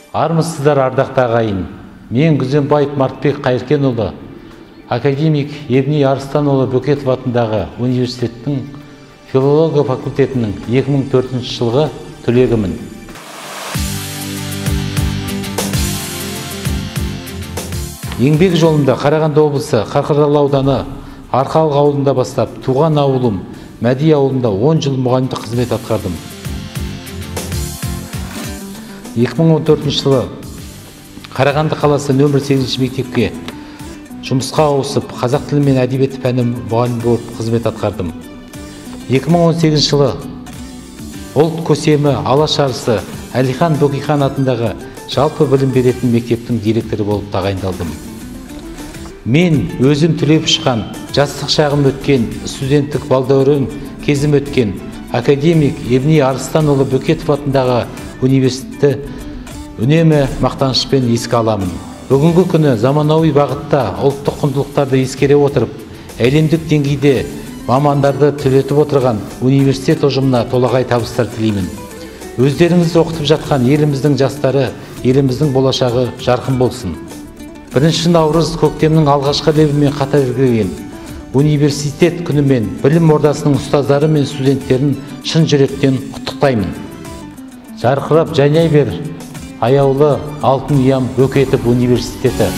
Армысыздар, ардақты ағайын. Мен Күзембаев Мартбек Қайыркенұлы, академик Евний Арыстанұлы Бөкетов атындағы университеттің филология факультетінің 2004 жылғы түлегімін. Еңбек жолында Қарағанды облысы Қарқаралы ауданы Арқалық ауылында бастап, туған ауылым Мәди ауылында 10 жыл мұғалімдік қызмет атқардым. 2014 жылы Қарағанды қаласы нөмір 8 мектепке жұмысқа ауысып, қазақ тілі мен әдебиеті пәні мұғалімі болып қызмет атқардым. 2018 жылы ұлт көсемі Алаш арысы Әлихан Бөкейхан атындағы жалпы білім беретін мектептің директоры болып тағайындалдым. Мен өзім түлеп ұшқан, жастық шағым өткен, студенттік балдәурен кезім өткен академик Евний Арыстанұлы Бөкетов атындағы университетті үнемі мақтанышпен еске аламын. Бүгінгі күні заманауи бағытта ұлттық құндылықтарды ескере отырып, әлемдік деңгейде мамандарды түлетіп отырған университет ұжымына толағай табыстар тілеймін. Өздеріңіз оқытып жатқан еліміздің жастары, еліміздің болашағы жарқын болсын. 1 наурыз көктемнің алғашқы лебімен қатар келген университет күнімен білім ордасының ұстаздары мен студенттерін шын жүректен құттықтаймын. Жарқырап жайнай бер аяулы алтын ұям Бөкетов университеті.